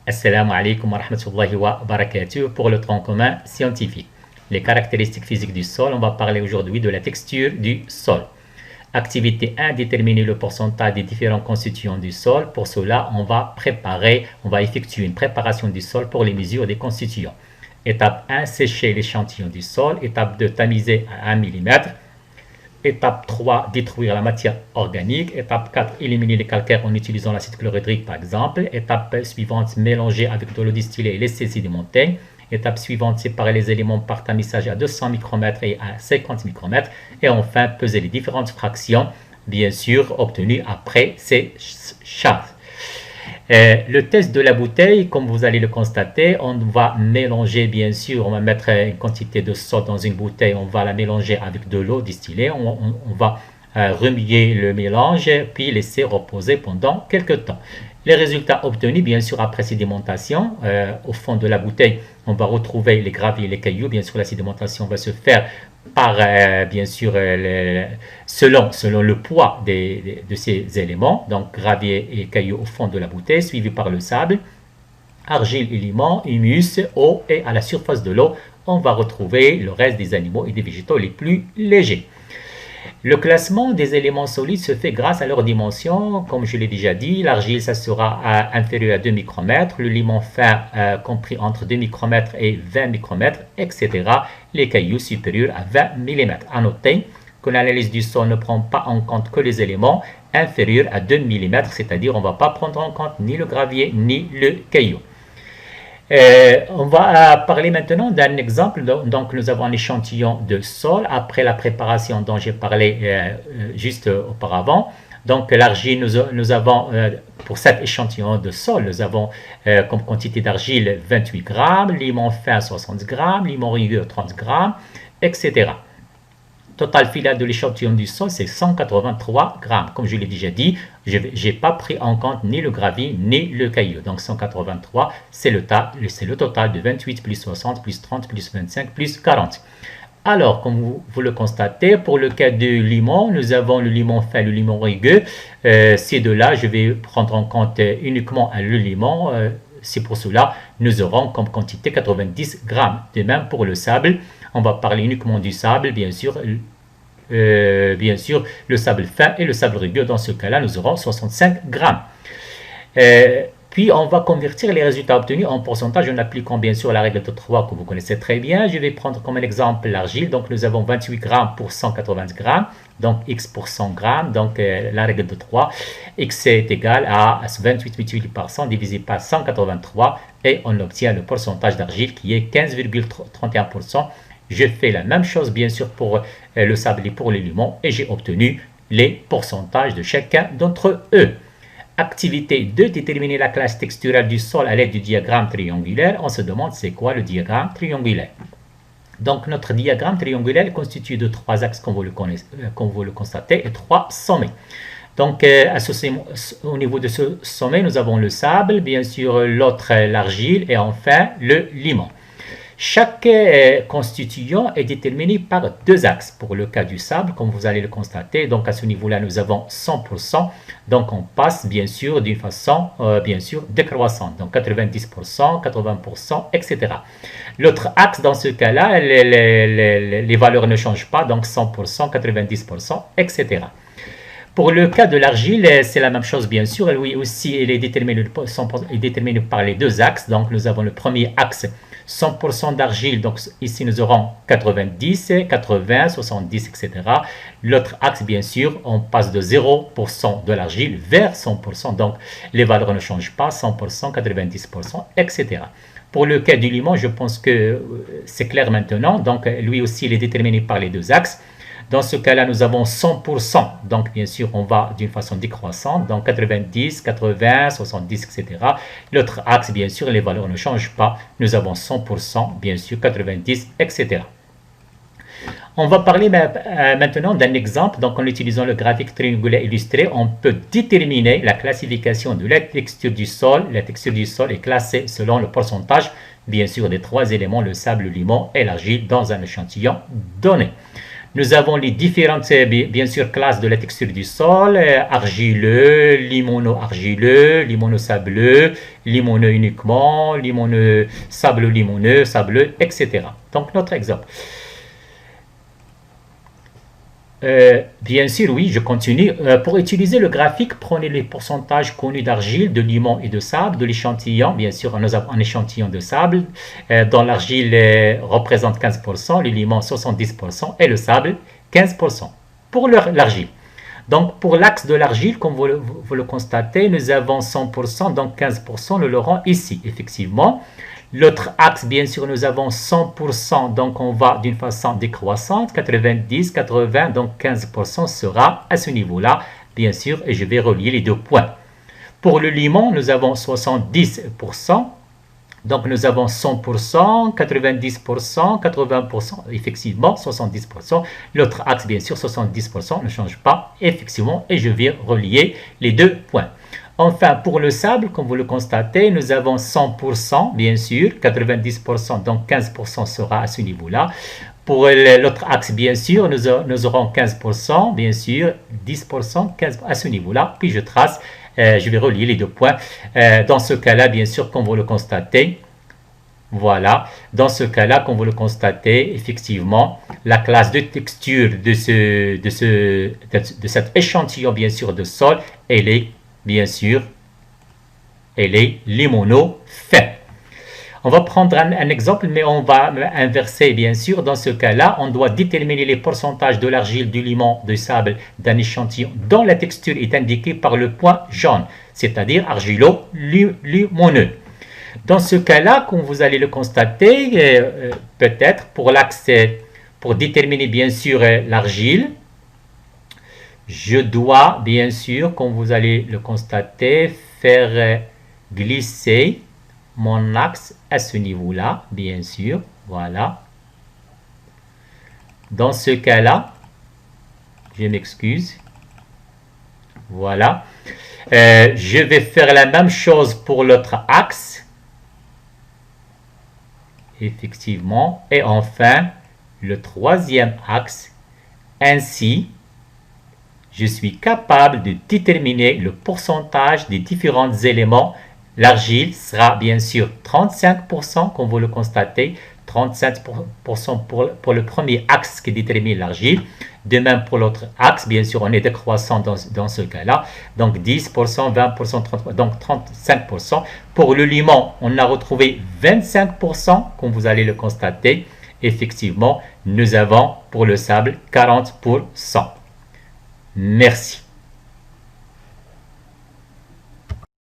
Assalamu alaikum wa rahmatullahi wa barakatuh pour le tronc commun scientifique. Les caractéristiques physiques du sol, on va parler aujourd'hui de la texture du sol. Activité 1, déterminer le pourcentage des différents constituants du sol. Pour cela, on va effectuer une préparation du sol pour les mesures des constituants. Étape 1, sécher l'échantillon du sol. Étape 2, tamiser à 1 mm. Étape 3, détruire la matière organique. Étape 4, éliminer les calcaires en utilisant l'acide chlorhydrique par exemple. Étape suivante, mélanger avec de l'eau distillée et laisser sédimenter. Étape suivante, séparer les éléments par tamisage à 200 micromètres et à 50 micromètres. Et enfin, peser les différentes fractions, bien sûr, obtenues après ces charges. Le test de la bouteille, comme vous allez le constater, on va mélanger, bien sûr, on va mettre une quantité de sol dans une bouteille, on va la mélanger avec de l'eau distillée, on va remuer le mélange, puis laisser reposer pendant quelques temps. Les résultats obtenus, bien sûr, après sédimentation, au fond de la bouteille, on va retrouver les graviers et les cailloux. Bien sûr, la sédimentation va se faire par, bien sûr, selon le poids de ces éléments. Donc, gravier et cailloux au fond de la bouteille, suivi par le sable, argile et limon, humus, eau, et à la surface de l'eau, on va retrouver le reste des animaux et des végétaux les plus légers. Le classement des éléments solides se fait grâce à leur dimension. Comme je l'ai déjà dit, l'argile, ça sera inférieur à 2 micromètres, le limon fin compris entre 2 micromètres et 20 micromètres, etc. Les cailloux supérieurs à 20 mm. À noter que l'analyse du sol ne prend pas en compte que les éléments inférieurs à 2 mm, c'est-à-dire on ne va pas prendre en compte ni le gravier ni le caillou. On va parler maintenant d'un exemple. Donc, nous avons un échantillon de sol après la préparation dont j'ai parlé juste auparavant. Donc, l'argile, nous avons, pour cet échantillon de sol, nous avons comme quantité d'argile 28 grammes, limon fin 60 grammes, limon rigueur 30 grammes, etc. Total final de l'échantillon du sol, c'est 183 grammes. Comme je l'ai déjà dit, je n'ai pas pris en compte ni le gravier ni le caillou. Donc 183, c'est le total de 28 plus 60 plus 30 plus 25 plus 40. Alors, comme vous le constatez, pour le cas du limon, nous avons le limon fin, le limon rugueux. Ces deux-là, je vais prendre en compte uniquement le limon. C'est pour cela nous aurons comme quantité 90 grammes. De même pour le sable, on va parler uniquement du sable, bien sûr, le sable fin et le sable rugueux. Dans ce cas-là, nous aurons 65 grammes. Puis, on va convertir les résultats obtenus en pourcentage en appliquant bien sûr la règle de 3 que vous connaissez très bien. Je vais prendre comme exemple l'argile. Donc, nous avons 28 grammes pour 180 grammes. Donc, X pour 100 grammes. Donc, la règle de 3. X est égal à 28 multiplié par 100 divisé par 183. Et on obtient le pourcentage d'argile qui est 15,31%. Je fais la même chose bien sûr pour le sable et pour les limons. Et j'ai obtenu les pourcentages de chacun d'entre eux. Activité 2, déterminer la classe texturale du sol à l'aide du diagramme triangulaire. On se demande c'est quoi le diagramme triangulaire. Donc notre diagramme triangulaire est constitué de 3 axes comme vous le constatez et 3 sommets. Donc au niveau de ce sommet, nous avons le sable, bien sûr l'autre l'argile et enfin le limon. Chaque constituant est déterminé par 2 axes. Pour le cas du sable, comme vous allez le constater, donc à ce niveau-là, nous avons 100%. Donc on passe bien sûr d'une façon décroissante. Donc 90%, 80%, etc. L'autre axe, dans ce cas-là, les valeurs ne changent pas. Donc 100%, 90%, etc. Pour le cas de l'argile, c'est la même chose bien sûr. Lui aussi, il est déterminé par les 2 axes. Donc nous avons le premier axe, 100% d'argile, donc ici nous aurons 90, 80, 70, etc. L'autre axe, bien sûr, on passe de 0% de l'argile vers 100%, donc les valeurs ne changent pas, 100%, 90%, etc. Pour le cas du limon, je pense que c'est clair maintenant, donc lui aussi il est déterminé par les 2 axes. Dans ce cas-là, nous avons 100%. Donc, bien sûr, on va d'une façon décroissante. Donc, 90, 80, 70, etc. L'autre axe, bien sûr, les valeurs ne changent pas. Nous avons 100%, bien sûr, 90, etc. On va parler maintenant d'un exemple. Donc, en utilisant le graphique triangulaire illustré, on peut déterminer la classification de la texture du sol. La texture du sol est classée selon le pourcentage, bien sûr, des 3 éléments, le sable, le limon et l'argile, dans un échantillon donné. Nous avons les différentes, bien sûr, classes de la texture du sol, argileux, limono-argileux, limono-sableux, limoneux uniquement, limoneux, sableux-limoneux, sableux, etc. Donc, notre exemple. Bien sûr, oui, je continue. Pour utiliser le graphique, prenez les pourcentages connus d'argile, de limon et de sable, de l'échantillon. Bien sûr, nous avons un échantillon de sable dont l'argile représente 15%, le limon 70% et le sable 15% pour l'argile. Donc, pour l'axe de l'argile, comme vous le constatez, nous avons 100%, donc 15%, nous l'aurons ici, effectivement. L'autre axe, bien sûr, nous avons 100%, donc on va d'une façon décroissante, 90, 80, donc 15% sera à ce niveau-là, bien sûr, et je vais relier les deux points. Pour le limon, nous avons 70%, donc nous avons 100%, 90%, 80%, effectivement, 70%. L'autre axe, bien sûr, 70% ne change pas, effectivement, et je vais relier les deux points. Enfin, pour le sable, comme vous le constatez, nous avons 100%, bien sûr, 90%, donc 15% sera à ce niveau-là. Pour l'autre axe, bien sûr, nous aurons 15%, bien sûr, 10%, 15% à ce niveau-là. Puis je trace, je vais relier les deux points. Dans ce cas-là, bien sûr, comme vous le constatez, voilà. Dans ce cas-là, comme vous le constatez, effectivement, la classe de texture de cet échantillon, bien sûr, de sol, elle est bien sûr, elle est limono fin. On va prendre un exemple, mais on va inverser, bien sûr. Dans ce cas-là, on doit déterminer les pourcentages de l'argile, du limon, du sable, d'un échantillon dont la texture est indiquée par le point jaune, c'est-à-dire argilo-limoneux. Dans ce cas-là, comme vous allez le constater, peut-être pour l'axe, pour déterminer bien sûr l'argile, je dois, bien sûr, comme vous allez le constater, faire glisser mon axe à ce niveau-là, bien sûr. Voilà. Dans ce cas-là, je m'excuse. Voilà. Je vais faire la même chose pour l'autre axe. Effectivement. Et enfin, le troisième axe. Ainsi, je suis capable de déterminer le pourcentage des différents éléments. L'argile sera bien sûr 35%, comme vous le constatez, 35% pour le premier axe qui détermine l'argile. De même pour l'autre axe, bien sûr, on est décroissant dans ce cas-là. Donc 10%, 20%, 30%, donc 35%. Pour le limon, on a retrouvé 25%, comme vous allez le constater. Effectivement, nous avons pour le sable 40%. Merci.